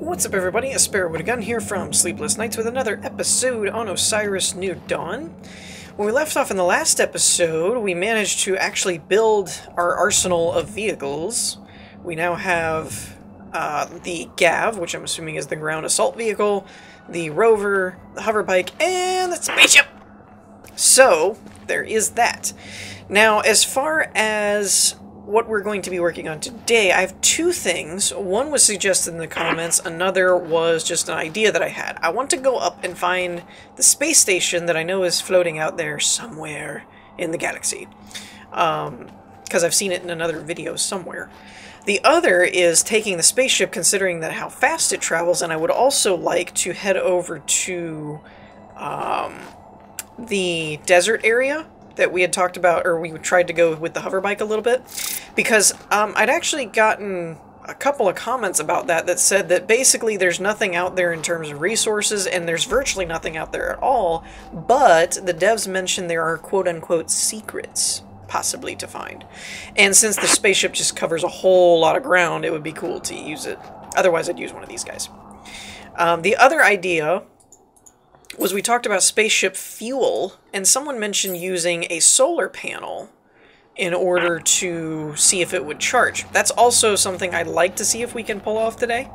What's up, everybody? A Sparrow with a Gun here from Sleepless Nights with another episode on Osiris New Dawn. When we left off in the last episode, we managed to actually build our arsenal of vehicles. We now have the Gav, which I'm assuming is the ground assault vehicle, the rover, the hoverbike, and the spaceship! So, there is that. Now, as far as what we're going to be working on today, I have two things. One was suggested in the comments, another was just an idea that I had. I want to go up and find the space station that I know is floating out there somewhere in the galaxy. Because I've seen it in another video somewhere. The other is taking the spaceship, considering that how fast it travels, and I would also like to head over to the desert area that we had talked about, or we tried to go with the hoverbike a little bit, because I'd actually gotten a couple of comments about that said that basically there's nothing out there in terms of resources, and there's virtually nothing out there at all, but the devs mentioned there are quote-unquote secrets possibly to find. And since the spaceship just covers a whole lot of ground, it would be cool to use it. Otherwise, I'd use one of these guys. The other idea was we talked about spaceship fuel, and someone mentioned using a solar panel in order to see if it would charge. That's also something I'd like to see if we can pull off today.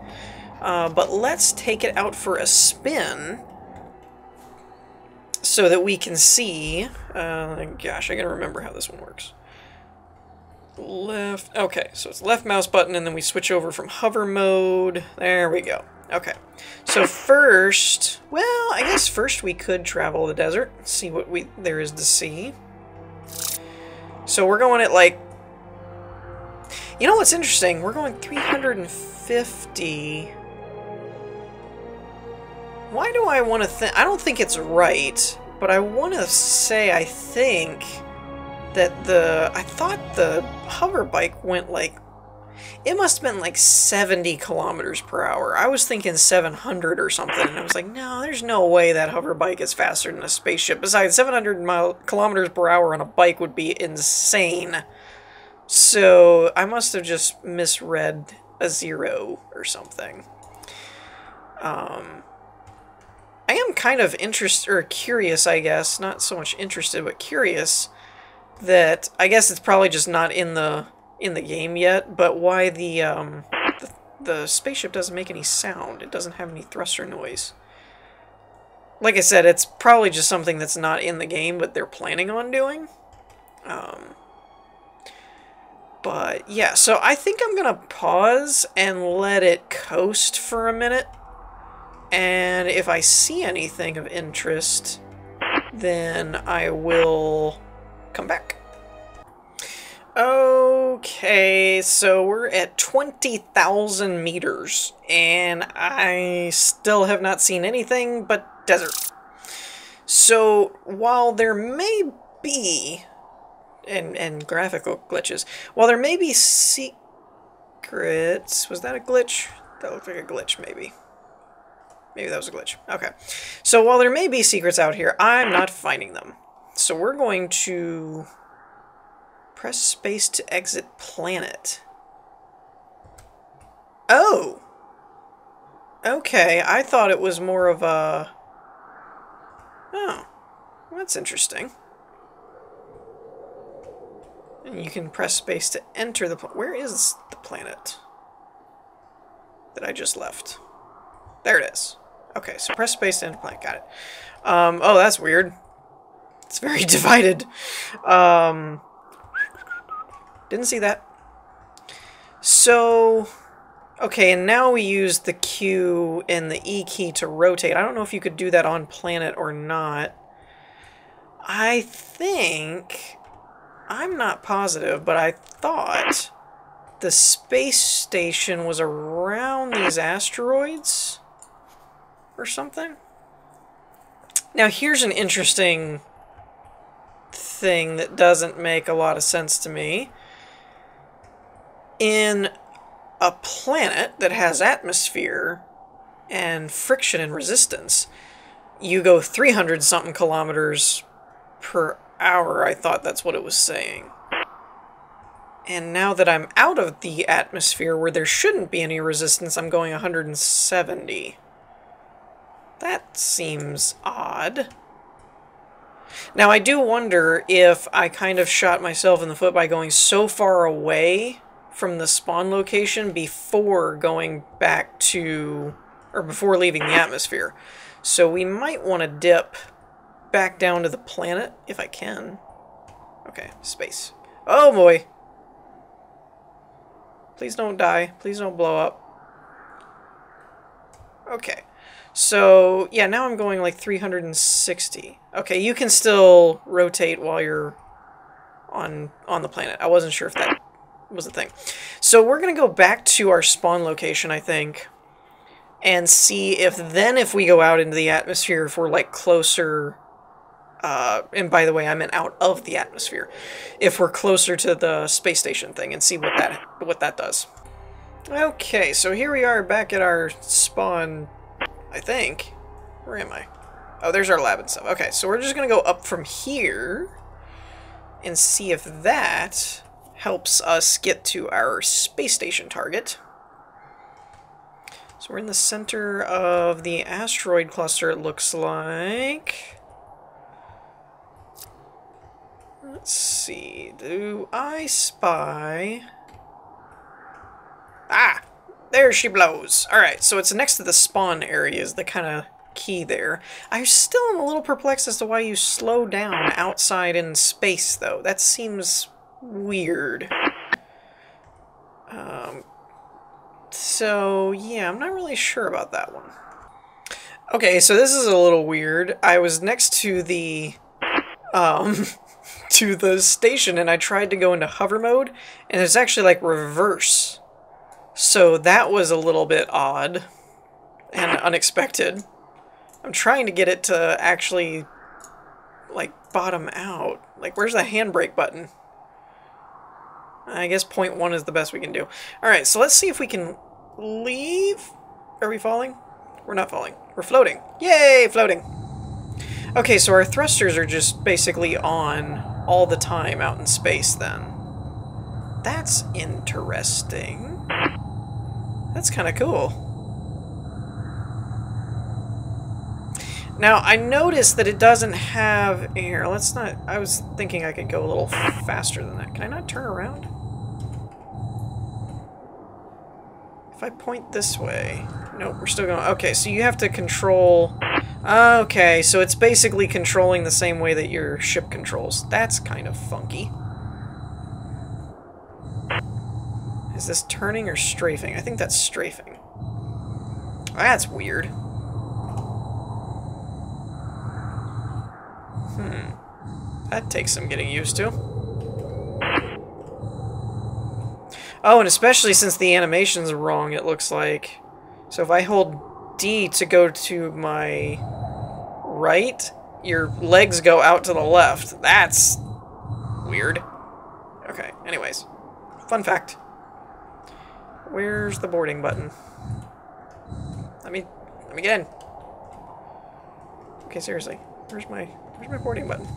But let's take it out for a spin so that we can see... gosh, I gotta remember how this one works. Left... Okay, so it's left mouse button, and then we switch over from hover mode. There we go. Okay, so first, well, I guess first we could travel the desert, see what there is to see. So we're going at, like, you know what's interesting? We're going 350. Why do I want to think? I don't think it's right, but I want to say I think that I thought the hoverbike went like, it must have been like 70 kilometers per hour. I was thinking 700 or something, and I was like, no, there's no way that hoverbike is faster than a spaceship. Besides, 700 kilometers per hour on a bike would be insane. So I must have just misread a 0 or something. I am kind of interested, or curious, I guess. Not so much interested, but curious that, I guess it's probably just not in the game yet, but why the spaceship doesn't make any sound. It doesn't have any thruster noise. Like I said, it's probably just something that's not in the game, but they're planning on doing. But yeah, so I think I'm gonna pause and let it coast for a minute. And if I see anything of interest, then I will come back. Okay, so we're at 20,000 meters, and I still have not seen anything but desert. So, while there may be, and graphical glitches, while there may be secrets, was that a glitch? That looked like a glitch, maybe. Maybe that was a glitch. Okay. So, while there may be secrets out here, I'm not finding them. So, we're going to press space to exit planet. Oh! Okay, I thought it was more of a... Oh, well, that's interesting. And you can press space to enter the... Where is the planet that I just left? There it is. Okay, so press space to enter planet. Got it. Oh, that's weird. It's very divided. Didn't see that. So, okay, and now we use the Q and the E key to rotate. I don't know if you could do that on planet or not. I think, I'm not positive, but I thought the space station was around these asteroids or something. Now, here's an interesting thing that doesn't make a lot of sense to me. In a planet that has atmosphere and friction and resistance, you go 300-something kilometers per hour. I thought that's what it was saying. And now that I'm out of the atmosphere where there shouldn't be any resistance, I'm going 170. That seems odd. Now, I do wonder if I kind of shot myself in the foot by going so far away from the spawn location before going back to, or before leaving the atmosphere. So we might want to dip back down to the planet, if I can. Okay, space. Oh boy! Please don't die. Please don't blow up. Okay. So, yeah, now I'm going like 360. Okay, you can still rotate while you're on the planet. I wasn't sure if that was a thing. So we're going to go back to our spawn location, I think, and see if we go out into the atmosphere, if we're like closer, and by the way, I meant out of the atmosphere, if we're closer to the space station thing, and see what that does. Okay, so here we are back at our spawn, I think. Where am I? Oh, there's our lab and stuff. Okay, so we're just going to go up from here and see if that helps us get to our space station target. So we're in the center of the asteroid cluster, it looks like. Let's see. Do I spy... Ah! There she blows. Alright, so it's next to the spawn area is the kind of key there. I still am a little perplexed as to why you slow down outside in space, though. That seems weird. So, yeah, I'm not really sure about that one. Okay, so this is a little weird. I was next to the, to the station, and I tried to go into hover mode, and it's actually, like, reverse. So that was a little bit odd and unexpected. I'm trying to get it to actually, like, bottom out. Like, where's the handbrake button? I guess 0.1 is the best we can do. Alright, so let's see if we can leave. Are we falling? We're not falling. We're floating. Yay, floating! Okay, so our thrusters are just basically on all the time out in space then. That's interesting. That's kind of cool. Now, I noticed that it doesn't have air. Let's not... I was thinking I could go a little faster than that. Can I not turn around? If I point this way... Nope, we're still going... Okay, so you have to control... Okay, so it's basically controlling the same way that your ship controls. That's kind of funky. Is this turning or strafing? I think that's strafing. That's weird. That takes some getting used to. Oh, and especially since the animation's wrong, it looks like. So if I hold D to go to my right, your legs go out to the left. That's weird. Okay, anyways. Fun fact. Where's the boarding button? Let me get in. Okay, seriously. Where's my boarding button?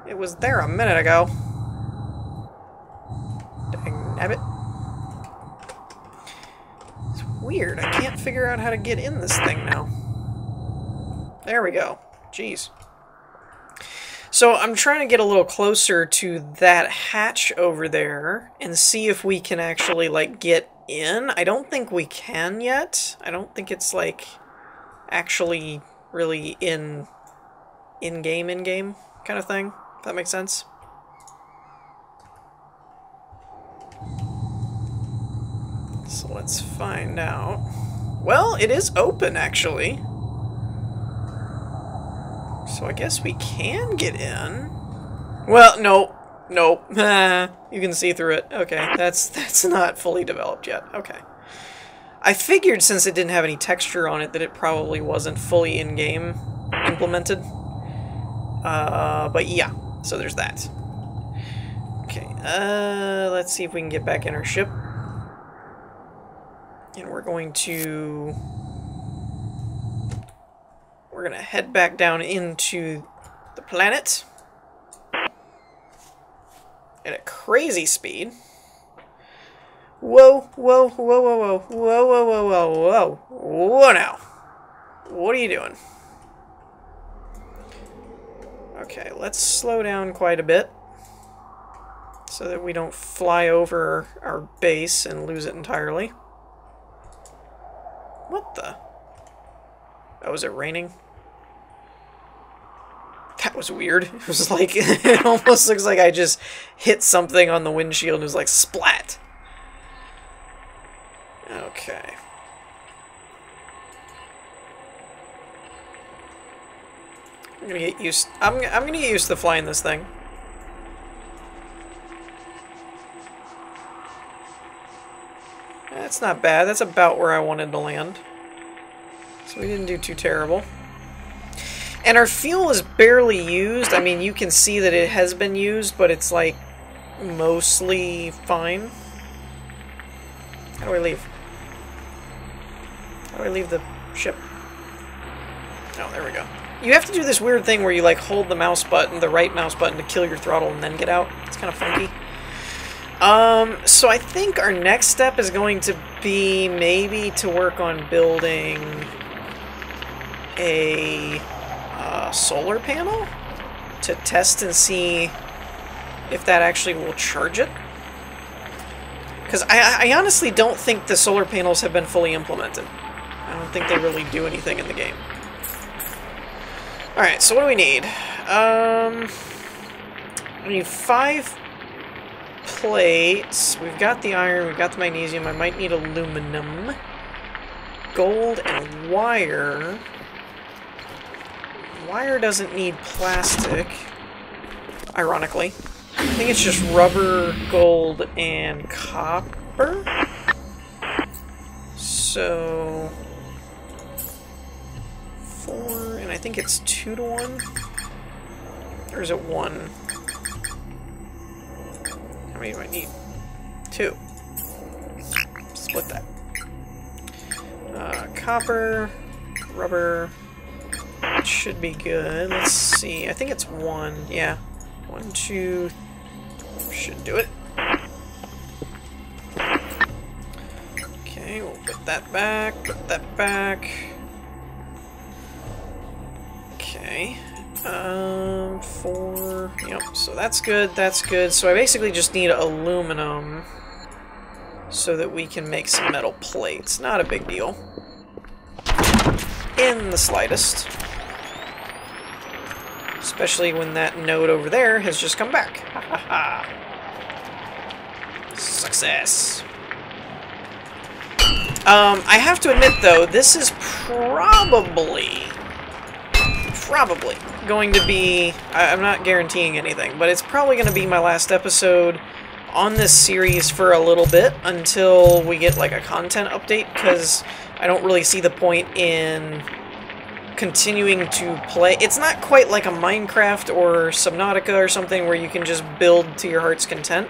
It was there a minute ago. Dang nabbit. It's weird. I can't figure out how to get in this thing now. There we go. Jeez. So I'm trying to get a little closer to that hatch over there and see if we can actually, like, get in. I don't think we can yet. I don't think it's, like, actually really in-game kind of thing. If that makes sense. So let's find out. Well, it is open, actually. So I guess we can get in. Well, no. Nope. You can see through it. Okay, that's not fully developed yet. Okay. I figured since it didn't have any texture on it that it probably wasn't fully in-game implemented. But yeah, so there's that. Okay, let's see if we can get back in our ship. And we're going to head back down into the planet. at a crazy speed. Whoa, whoa, whoa, whoa, whoa, whoa, whoa, whoa, whoa, whoa, whoa now. What are you doing? Okay, let's slow down quite a bit so that we don't fly over our base and lose it entirely. What the? Oh, is it raining? That was weird. It was like, it almost looks like I just hit something on the windshield and it was like, splat! Okay. I'm gonna get used. I'm gonna get used to flying this thing. That's not bad. That's about where I wanted to land. So we didn't do too terrible. And our fuel is barely used. I mean, you can see that it has been used, but it's like mostly fine. How do I leave? How do I leave the ship? Oh, there we go. You have to do this weird thing where you like hold the mouse button, the right mouse button, to kill your throttle and then get out. It's kind of funky. So I think our next step is going to be maybe to work on building a solar panel to test and see if that actually will charge it. Because I honestly don't think the solar panels have been fully implemented. I don't think they really do anything in the game. Alright, so what do we need? We need 5 plates. We've got the iron, we've got the magnesium. I might need aluminum. Gold and wire. Wire doesn't need plastic, ironically. I think it's just rubber, gold, and copper. So 4, and I think it's 2 to 1? Or is it 1? How many do I need? 2. Split that. Copper, rubber, should be good. Let's see. I think it's 1. Yeah. 1, 2, should do it. Okay, we'll put that back, put that back. Okay. 4. Yep, so that's good, that's good. So I basically just need aluminum so that we can make some metal plates. Not a big deal. In the slightest. Especially when that node over there has just come back. Ha ha ha. Success. I have to admit though, this is probably going to be, I'm not guaranteeing anything, but it's probably going to be my last episode on this series for a little bit until we get like a content update, because I don't really see the point in continuing to play. It's not quite like a Minecraft or Subnautica or something where you can just build to your heart's content.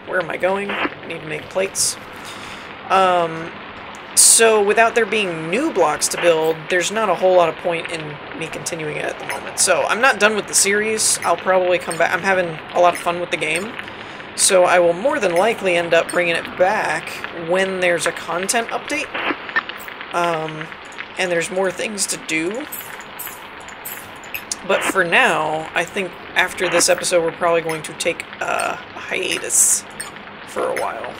Where am I going? I need to make plates. So without there being new blocks to build, there's not a whole lot of point in me continuing it at the moment. So I'm not done with the series. I'll probably come back. I'm having a lot of fun with the game. So I will more than likely end up bringing it back when there's a content update. And there's more things to do. But for now, I think after this episode, we're probably going to take a hiatus for a while.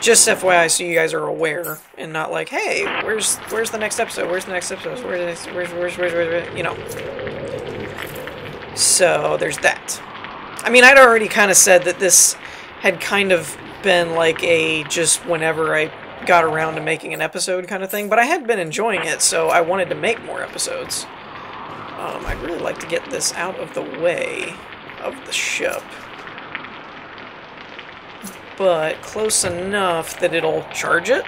Just FYI, so you guys are aware, and not like, hey, where's the next episode? Where's the next episode? Where's you know. So there's that. I mean, I'd already kind of said that this had kind of been like a just whenever I got around to making an episode kind of thing, but I had been enjoying it, so I wanted to make more episodes. I'd really like to get this out of the way of the ship. But close enough that it'll charge it.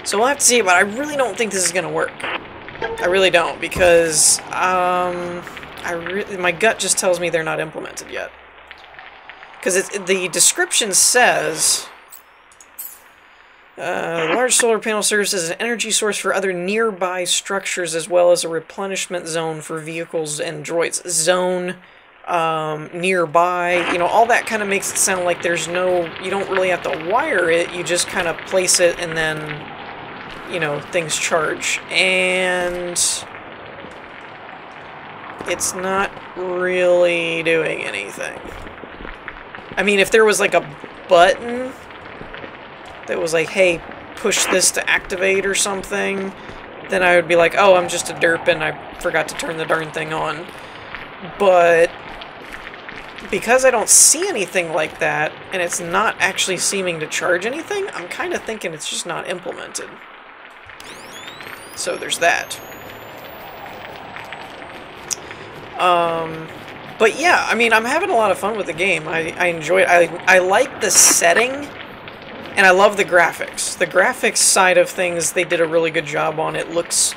So we'll have to see, but I really don't think this is going to work. I really don't, because my gut just tells me they're not implemented yet. Because the description says, large solar panel serves as an energy source for other nearby structures as well as a replenishment zone for vehicles and droids. Zone nearby. You know, all that kind of makes it sound like there's no, you don't really have to wire it, you just kind of place it and then, you know, things charge. And it's not really doing anything. I mean, if there was like a button that was like, hey, push this to activate or something, then I would be like, oh, I'm just a derp and I forgot to turn the darn thing on. But because I don't see anything like that, and it's not actually seeming to charge anything, I'm kind of thinking it's just not implemented. So there's that. But yeah, I mean, I'm having a lot of fun with the game. I enjoy it. I like the setting, and I love the graphics. The graphics side of things, they did a really good job on. It looks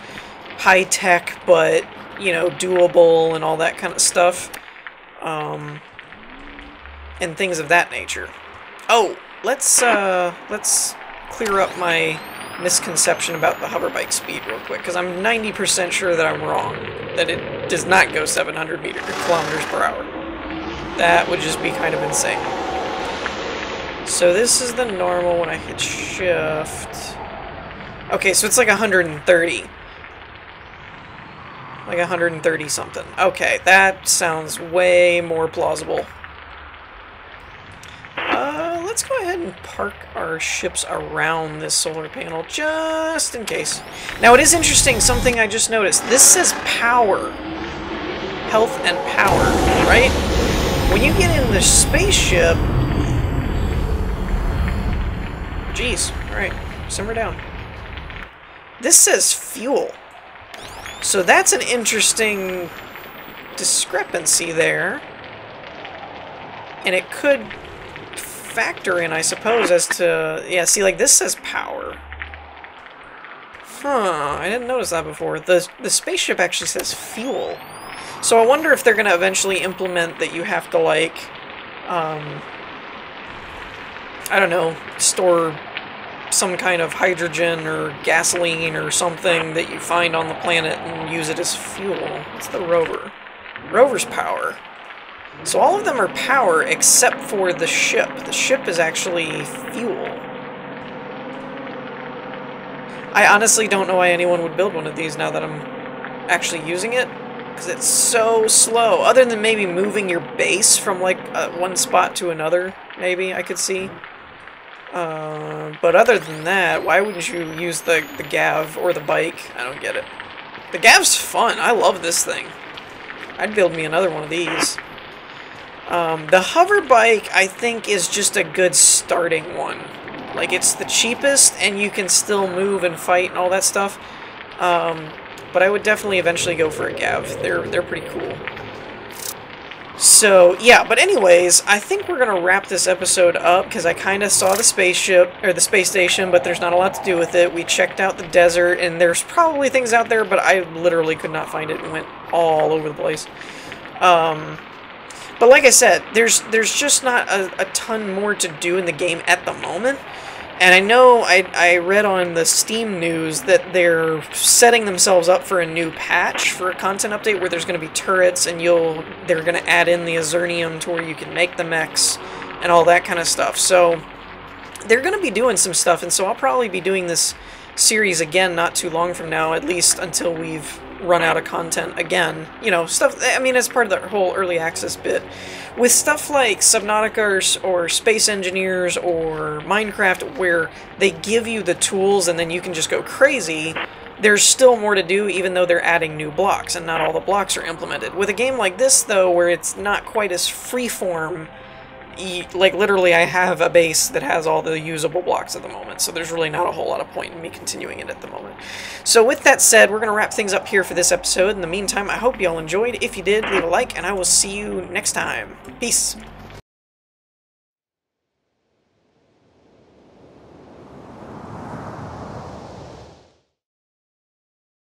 high-tech, but, you know, doable and all that kind of stuff. And things of that nature. Oh, let's clear up my misconception about the hoverbike speed real quick, because I'm 90% sure that I'm wrong, that it does not go 700 kilometers per hour. That would just be kind of insane. So this is the normal when I hit shift. Okay, so it's like 130. Like 130 something. Okay, that sounds way more plausible. Let's go ahead and park our ships around this solar panel, just in case. Now, it is interesting, something I just noticed. This says power. Health and power, right? When you get in the spaceship... Jeez, alright, simmer down. This says fuel. So that's an interesting discrepancy there. And it could factor in, I suppose, as to... Yeah, see, like, this says power. Huh, I didn't notice that before. The spaceship actually says fuel. So I wonder if they're going to eventually implement that you have to, like, I don't know, store some kind of hydrogen or gasoline or something that you find on the planet and use it as fuel. What's the rover? Rover's power. So all of them are power except for the ship. The ship is actually fuel. I honestly don't know why anyone would build one of these now that I'm actually using it, because it's so slow. Other than maybe moving your base from like one spot to another, maybe I could see. But other than that, why wouldn't you use the Gav or the bike? I don't get it. The Gav's fun. I love this thing. I'd build me another one of these. The hover bike, I think, is just a good starting one. Like, it's the cheapest, and you can still move and fight and all that stuff. But I would definitely eventually go for a Gav. They're pretty cool. So, yeah, but anyways, I think we're going to wrap this episode up, because I kind of saw the spaceship, or the space station, but there's not a lot to do with it. We checked out the desert, and there's probably things out there, but I literally could not find it and went all over the place. But like I said, there's just not a ton more to do in the game at the moment. And I know I read on the Steam news that they're setting themselves up for a new patch for a content update where there's going to be turrets and they're going to add in the Azurnium to where you can make the mechs and all that kind of stuff. So they're going to be doing some stuff, and so I'll probably be doing this series again not too long from now, at least until we've run out of content again. You know, stuff, I mean, as part of the whole early access bit. With stuff like Subnautica or Space Engineers or Minecraft, where they give you the tools and then you can just go crazy, there's still more to do, even though they're adding new blocks, and not all the blocks are implemented. With a game like this, though, where it's not quite as freeform, like, literally, I have a base that has all the usable blocks at the moment, so there's really not a whole lot of point in me continuing it at the moment. So with that said, we're going to wrap things up here for this episode. In the meantime, I hope you all enjoyed. If you did, leave a like, and I will see you next time. Peace.